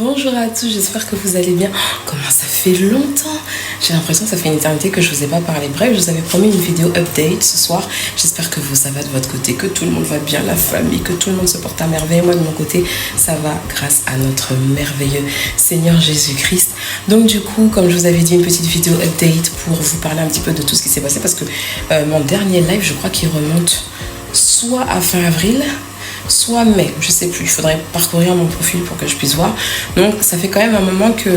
Bonjour à tous, j'espère que vous allez bien. Comment ça fait longtemps? J'ai l'impression que ça fait une éternité que je vous ai pas parlé. Bref, je vous avais promis une vidéo update ce soir. J'espère que vous, ça va de votre côté, que tout le monde va bien, la famille, que tout le monde se porte à merveille. Moi de mon côté, ça va grâce à notre merveilleux Seigneur Jésus-Christ. Donc du coup, comme je vous avais dit, une petite vidéo update pour vous parler un petit peu de tout ce qui s'est passé. Parce que mon dernier live, je crois qu'il remonte soit à fin avril, soit mai, je sais plus, il faudrait parcourir mon profil pour que je puisse voir. Donc ça fait quand même un moment que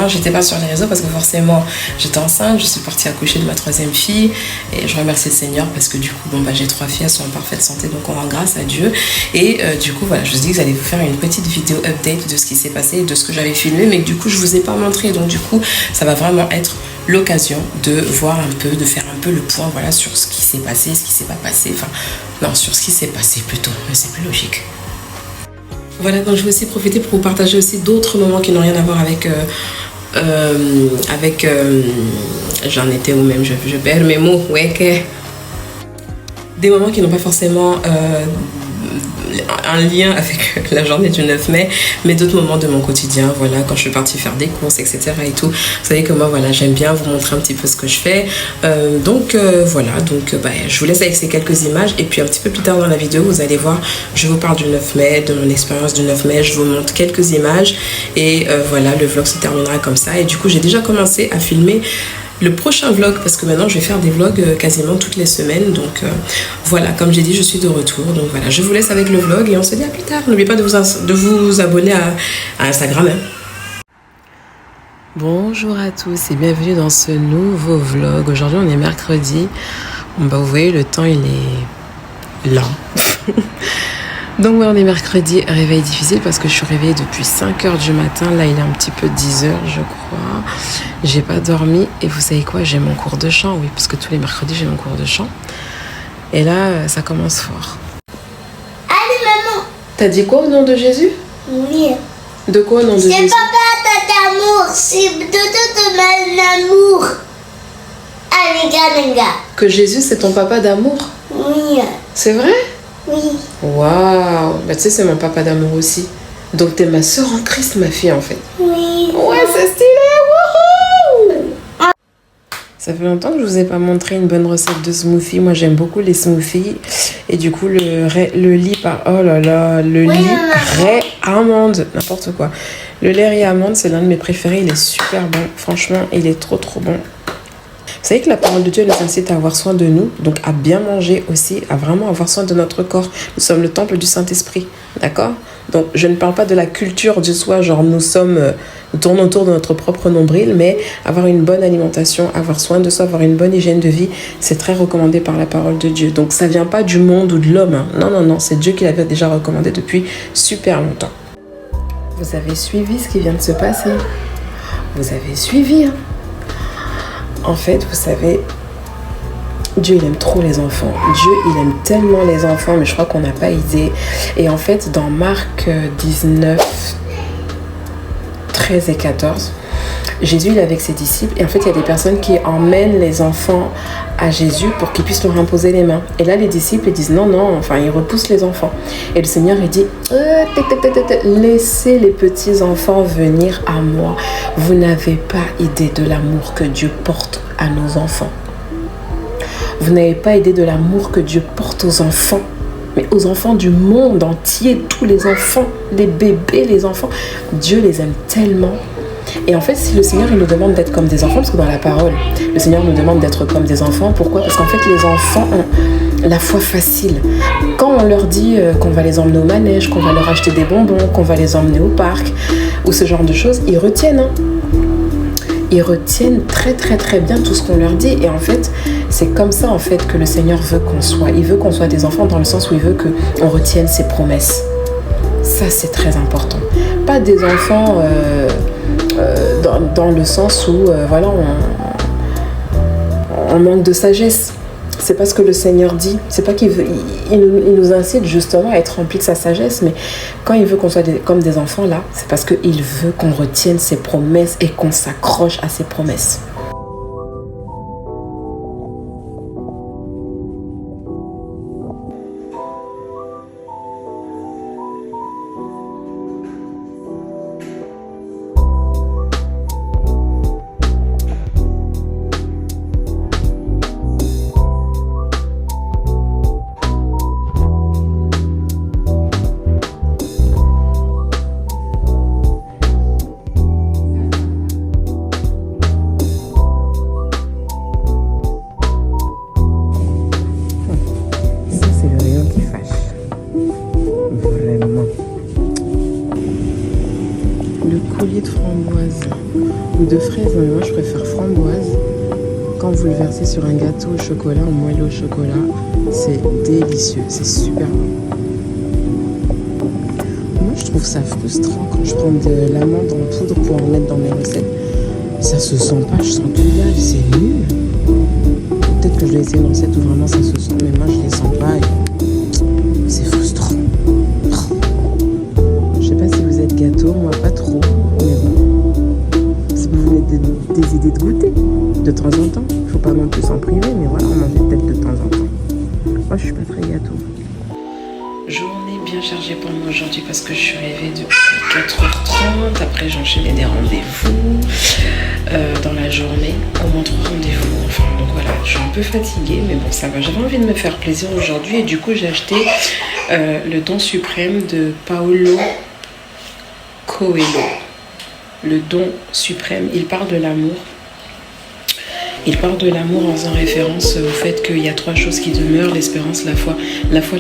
j'étais pas sur les réseaux parce que forcément j'étais enceinte, je suis partie accoucher de ma troisième fille et je remercie le Seigneur parce que du coup j'ai 3 filles, elles sont en parfaite santé, donc on rend grâce à Dieu. Et du coup voilà, je vous dis que j'allais vous faire une petite vidéo update de ce qui s'est passé, de ce que j'avais filmé, mais que du coup je vous ai pas montré, donc du coup ça va vraiment être l'occasion de voir un peu, de faire un peu le point, voilà, sur ce qui s'est passé, ce qui s'est pas passé, enfin non, sur ce qui s'est passé plutôt, mais c'est plus logique. Voilà, donc je vais aussi profiter pour vous partager aussi d'autres moments qui n'ont rien à voir avec j'en étais où même, je perds mes mots, ouais, que des moments qui n'ont pas forcément un lien avec la journée du 9 mai, mais d'autres moments de mon quotidien, voilà, quand je suis partie faire des courses, etc. et tout. Vous savez que moi, voilà, j'aime bien vous montrer un petit peu ce que je fais. Voilà, je vous laisse avec ces quelques images, et puis un petit peu plus tard dans la vidéo, vous allez voir, je vous parle du 9 mai, de mon expérience du 9 mai, je vous montre quelques images, et voilà, le vlog se terminera comme ça. Et du coup, j'ai déjà commencé à filmer le prochain vlog, parce que maintenant je vais faire des vlogs quasiment toutes les semaines. Donc voilà, comme j'ai dit, je suis de retour. Donc voilà, je vous laisse avec le vlog et on se dit à plus tard. N'oubliez pas de vous abonner à Instagram. Bonjour à tous et bienvenue dans ce nouveau vlog. Aujourd'hui on est mercredi. Vous voyez, le temps il est lent. Donc on est mercredi, réveil difficile parce que je suis réveillée depuis 5h du matin. Là il est un petit peu 10h je crois. J'ai pas dormi et vous savez quoi, j'ai mon cours de chant. Oui, parce que tous les mercredis j'ai mon cours de chant. Et là ça commence fort. Allez maman. T'as dit quoi au nom de Jésus? Oui. De quoi au nom de Jésus? C'est papa d'amour, c'est dodo de mon amour. Allez gars. Que Jésus c'est ton papa d'amour? Oui. C'est vrai? Oui. Waouh, bah tu sais c'est mon papa d'amour aussi. Donc t'es ma soeur en Christ, ma fille en fait. Oui. Ouais, c'est stylé. Wouhou. Ça fait longtemps que je vous ai pas montré une bonne recette de smoothie. Moi j'aime beaucoup les smoothies. Et du coup le lait oh là là, le lait raie amande, n'importe quoi. Le lait raie amande, c'est l'un de mes préférés, il est super bon. Franchement, il est trop bon. Vous savez que la parole de Dieu nous incite à avoir soin de nous, donc à bien manger aussi, à vraiment avoir soin de notre corps. Nous sommes le temple du Saint-Esprit, d'accord? Donc je ne parle pas de la culture du soi, genre nous tournons autour de notre propre nombril, mais avoir une bonne alimentation, avoir soin de soi, avoir une bonne hygiène de vie, c'est très recommandé par la parole de Dieu. Donc ça vient pas du monde ou de l'homme, hein. Non, c'est Dieu qui l'avait déjà recommandé depuis super longtemps. Vous avez suivi ce qui vient de se passer? Vous avez suivi, hein? En fait, vous savez, Dieu, il aime trop les enfants. Dieu, il aime tellement les enfants, mais je crois qu'on n'a pas idée. Et en fait, dans Marc 19, 13 et 14, Jésus, il est avec ses disciples. Et en fait, il y a des personnes qui emmènent les enfants à Jésus pour qu'ils puissent leur imposer les mains. Et là, les disciples, ils disent non, enfin, ils repoussent les enfants. Et le Seigneur, il dit, laissez les petits enfants venir à moi. Vous n'avez pas idée de l'amour que Dieu porte à nos enfants. Vous n'avez pas idée de l'amour que Dieu porte aux enfants, mais aux enfants du monde entier, tous les enfants, les bébés, les enfants. Dieu les aime tellement. Et en fait, si le Seigneur il nous demande d'être comme des enfants, parce que dans la parole, le Seigneur nous demande d'être comme des enfants. Pourquoi? Parce qu'en fait, les enfants ont la foi facile. Quand on leur dit qu'on va les emmener au manège, qu'on va leur acheter des bonbons, qu'on va les emmener au parc, ou ce genre de choses, ils retiennent. Ils retiennent très bien tout ce qu'on leur dit. Et en fait, c'est comme ça en fait que le Seigneur veut qu'on soit. Il veut qu'on soit des enfants dans le sens où il veut qu'on retienne ses promesses. Ça, c'est très important. Pas des enfants dans le sens où voilà, on manque de sagesse. C'est pas ce que le Seigneur dit. C'est pas qu'il veut, il nous incite justement à être remplis de sa sagesse, mais quand il veut qu'on soit comme des enfants là, c'est parce qu'il veut qu'on retienne ses promesses et qu'on s'accroche à ses promesses. coulis de framboise ou de fraises, mais moi je préfère framboise. Quand vous le versez sur un gâteau au chocolat, en moelleux au chocolat, c'est délicieux, c'est super bon. Moi je trouve ça frustrant quand je prends de l'amande en poudre pour en mettre dans mes recettes. Ça se sent pas, je sens tout bien, c'est nul. Peut-être que je vais essayer une recette où vraiment ça se sent, mais moi je les sens pas et c'est frustrant. Je sais pas si vous êtes gâteau, moi pas trop, mais bon. Si vous voulez des idées de goûter, de temps en temps, faut pas non plus s'en priver, mais voilà, on mange peut-être de temps en temps. Moi je suis pas très gâteau. Journée bien chargée pour moi aujourd'hui parce que je suis arrivée depuis 4h30. Après j'ai enchaîné des rendez-vous dans la journée, au moins 3 rendez-vous. Enfin donc voilà, je suis un peu fatiguée, mais bon ça va. J'avais envie de me faire plaisir aujourd'hui et du coup j'ai acheté le Don suprême de Paulo Coelho. Le Don suprême, il parle de l'amour. Il parle de l'amour en faisant référence au fait qu'il y a 3 choses qui demeurent, l'espérance, la foi,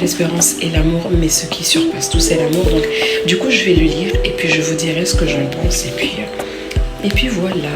l'espérance et l'amour, mais ce qui surpasse tout, c'est l'amour. Donc, du coup, je vais le lire et puis je vous dirai ce que j'en pense. Et puis voilà.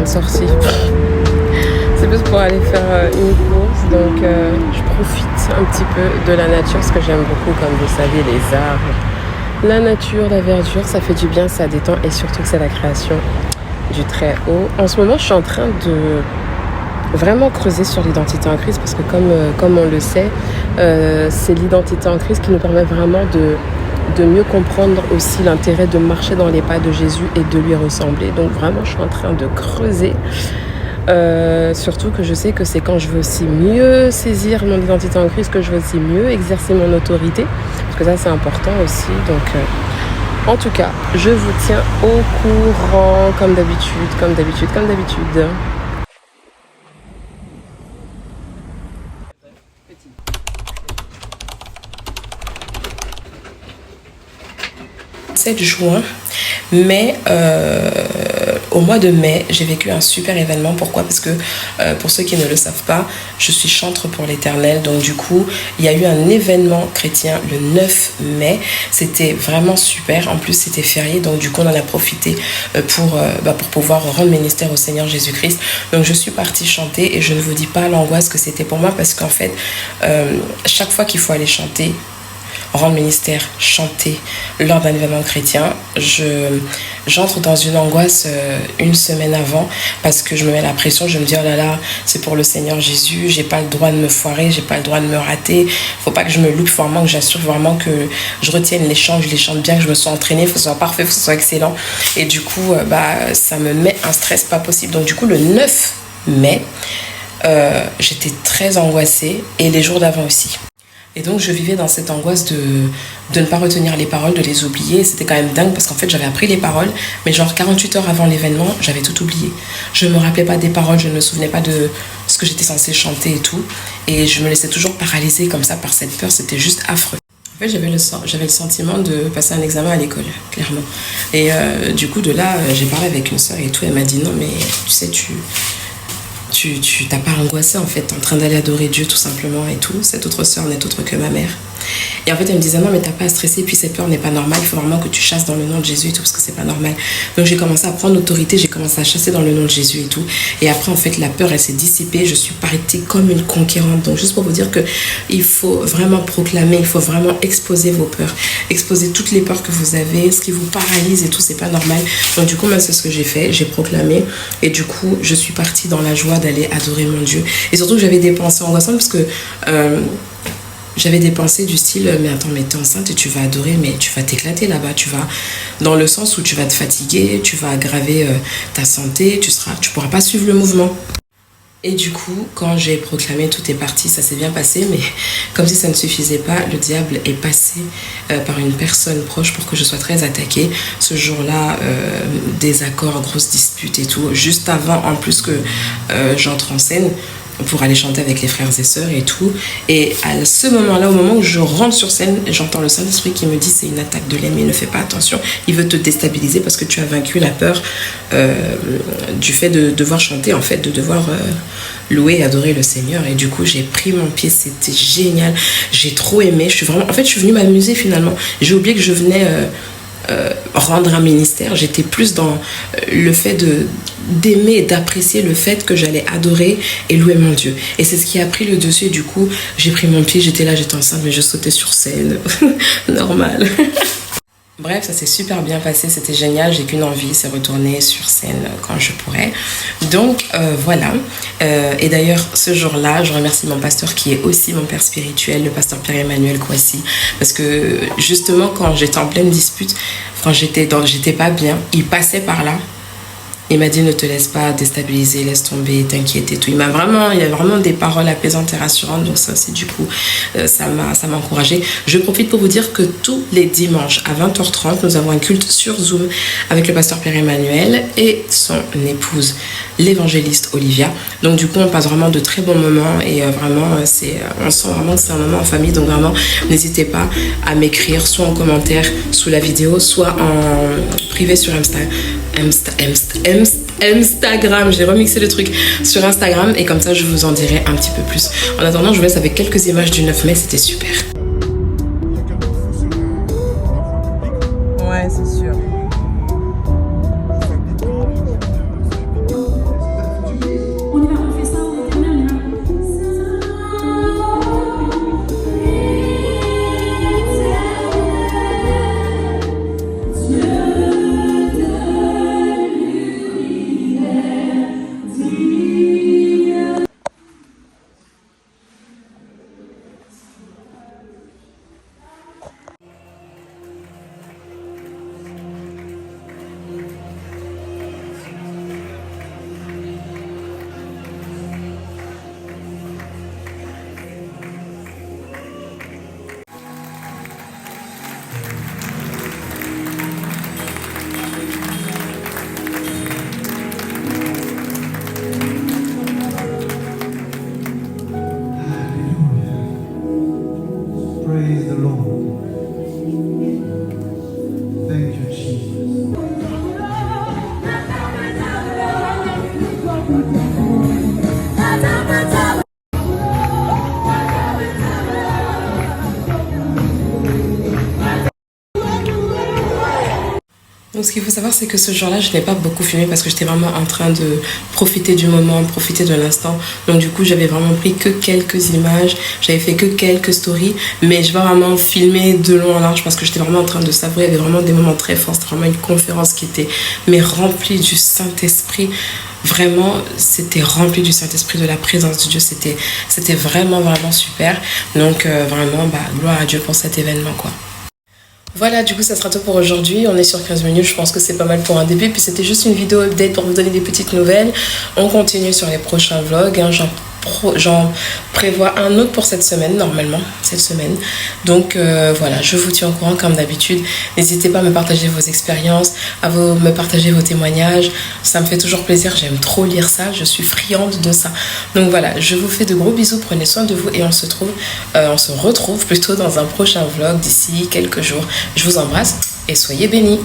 Sortie. C'est plus pour aller faire une course, donc je profite un petit peu de la nature parce que j'aime beaucoup, comme vous savez, les arbres, la nature, la verdure, ça fait du bien, ça détend et surtout que c'est la création du très haut. En ce moment, je suis en train de vraiment creuser sur l'identité en Christ parce que comme on le sait, c'est l'identité en Christ qui nous permet vraiment de mieux comprendre aussi l'intérêt de marcher dans les pas de Jésus et de lui ressembler. Donc vraiment, je suis en train de creuser. Surtout que je sais que c'est quand je veux aussi mieux saisir mon identité en Christ que je veux aussi mieux exercer mon autorité. Parce que ça, c'est important aussi. Donc, en tout cas, je vous tiens au courant comme d'habitude. Juin, mais au mois de mai, j'ai vécu un super événement. Pourquoi? Parce que pour ceux qui ne le savent pas, je suis chantre pour l'Éternel. Donc du coup, il y a eu un événement chrétien le 9 mai. C'était vraiment super. En plus, c'était férié. Donc du coup, on en a profité pour pouvoir rendre ministère au Seigneur Jésus-Christ. Donc je suis partie chanter et je ne vous dis pas l'angoisse que c'était pour moi parce qu'en fait, chaque fois qu'il faut aller chanter, rendre ministère, chanter lors d'un événement chrétien, j'entre dans une angoisse une semaine avant parce que je me mets la pression, je me dis oh là là, c'est pour le Seigneur Jésus, j'ai pas le droit de me foirer, j'ai pas le droit de me rater, faut pas que je me loupe, faut vraiment que j'assure vraiment que je retienne les chants, que je les chante bien, que je me sois entraînée, faut que ce soit parfait, faut que ce soit excellent. Et du coup, ça me met un stress pas possible. Donc du coup, le 9 mai, j'étais très angoissée et les jours d'avant aussi. Et donc je vivais dans cette angoisse de ne pas retenir les paroles, de les oublier. C'était quand même dingue parce qu'en fait j'avais appris les paroles, mais genre 48 heures avant l'événement, j'avais tout oublié. Je ne me rappelais pas des paroles, je ne me souvenais pas de ce que j'étais censée chanter et tout. Et je me laissais toujours paralyser comme ça par cette peur, c'était juste affreux. En fait j'avais le sentiment de passer un examen à l'école, clairement. Et du coup de là, j'ai parlé avec une soeur et tout, elle m'a dit non mais tu sais, tu t'as pas angoissé en fait, t'es en train d'aller adorer Dieu tout simplement et tout. Cette autre sœur n'est autre que ma mère. Et en fait, elle me disait, non, mais t'as pas à stresser, puis cette peur n'est pas normale, il faut vraiment que tu chasses dans le nom de Jésus et tout, parce que c'est pas normal. Donc j'ai commencé à prendre autorité, j'ai commencé à chasser dans le nom de Jésus et tout. Et après, en fait, la peur, elle s'est dissipée, je suis partie comme une conquérante. Donc juste pour vous dire que il faut vraiment proclamer, il faut vraiment exposer vos peurs, exposer toutes les peurs que vous avez, ce qui vous paralyse et tout, c'est pas normal. Donc du coup, moi, c'est ce que j'ai fait, j'ai proclamé, et du coup, je suis partie dans la joie d'aller adorer mon Dieu. Et surtout que j'avais des pensées angoissantes, parce que j'avais des pensées du style, mais attends, mais t'es enceinte et tu vas adorer, mais tu vas t'éclater là-bas, tu vas, dans le sens où tu vas te fatiguer, tu vas aggraver ta santé, tu pourras pas suivre le mouvement. Et du coup, quand j'ai proclamé, tout est parti, ça s'est bien passé, mais comme si ça ne suffisait pas, le diable est passé par une personne proche pour que je sois très attaquée. Ce jour-là, désaccord, grosse dispute et tout, juste avant, en plus que j'entre en scène pour aller chanter avec les frères et sœurs et tout. Et à ce moment-là, au moment où je rentre sur scène, j'entends le Saint-Esprit qui me dit, c'est une attaque de l'ennemi, ne fais pas attention, il veut te déstabiliser parce que tu as vaincu la peur du fait de devoir chanter, en fait, de devoir louer et adorer le Seigneur. Et du coup, j'ai pris mon pied, c'était génial, j'ai trop aimé, je suis venue m'amuser finalement. J'ai oublié que je venais rendre un ministère, j'étais plus dans le fait d'aimer et d'apprécier le fait que j'allais adorer et louer mon Dieu. Et c'est ce qui a pris le dessus, et du coup, j'ai pris mon pied, j'étais là, j'étais enceinte, mais je sautais sur scène, normal. Bref, ça s'est super bien passé, c'était génial, j'ai qu'une envie, c'est retourner sur scène quand je pourrai. Donc voilà, et d'ailleurs ce jour-là, je remercie mon pasteur qui est aussi mon père spirituel, le pasteur Pierre-Emmanuel Kouassi, parce que justement quand j'étais en pleine dispute, quand j'étais pas bien, il passait par là. Il m'a dit, ne te laisse pas déstabiliser, laisse tomber, t'inquiète et tout. Il y a vraiment des paroles apaisantes et rassurantes. Donc ça aussi, du coup, ça m'a encouragée. Je profite pour vous dire que tous les dimanches à 20h30, nous avons un culte sur Zoom avec le pasteur Pierre-Emmanuel et son épouse, l'évangéliste Olivia. Donc du coup, on passe vraiment de très bons moments et vraiment, on sent vraiment que c'est un moment en famille. Donc vraiment, n'hésitez pas à m'écrire soit en commentaire sous la vidéo, soit en privé sur Instagram, j'ai remixé le truc sur Instagram et comme ça je vous en dirai un petit peu plus. En attendant, je vous laisse avec quelques images du 9 mai, c'était super. Ouais, c'est sûr. Praise the Lord. Thank you, Jesus. Donc ce qu'il faut savoir, c'est que ce jour-là, je n'ai pas beaucoup filmé parce que j'étais vraiment en train de profiter du moment, profiter de l'instant. Donc du coup, j'avais vraiment pris que quelques images, j'avais fait que quelques stories, mais je vais vraiment filmer de long en large parce que j'étais vraiment en train de savourer. Il y avait vraiment des moments très forts, c'était vraiment une conférence qui était remplie du Saint-Esprit. Vraiment, c'était rempli du Saint-Esprit, de la présence de Dieu. C'était vraiment, vraiment super. Donc vraiment, gloire à Dieu pour cet événement, quoi. Voilà, du coup ça sera tout pour aujourd'hui. On est sur 15 minutes, je pense que c'est pas mal pour un début. Puis c'était juste une vidéo update pour vous donner des petites nouvelles. On continue sur les prochains vlogs, hein. J'en prévois un autre pour cette semaine, normalement, cette semaine. Donc voilà, je vous tiens au courant comme d'habitude. N'hésitez pas à me partager vos expériences, me partager vos témoignages. Ça me fait toujours plaisir, j'aime trop lire ça, je suis friande de ça. Donc voilà, je vous fais de gros bisous, prenez soin de vous et on se retrouve plutôt dans un prochain vlog d'ici quelques jours. Je vous embrasse et soyez bénis.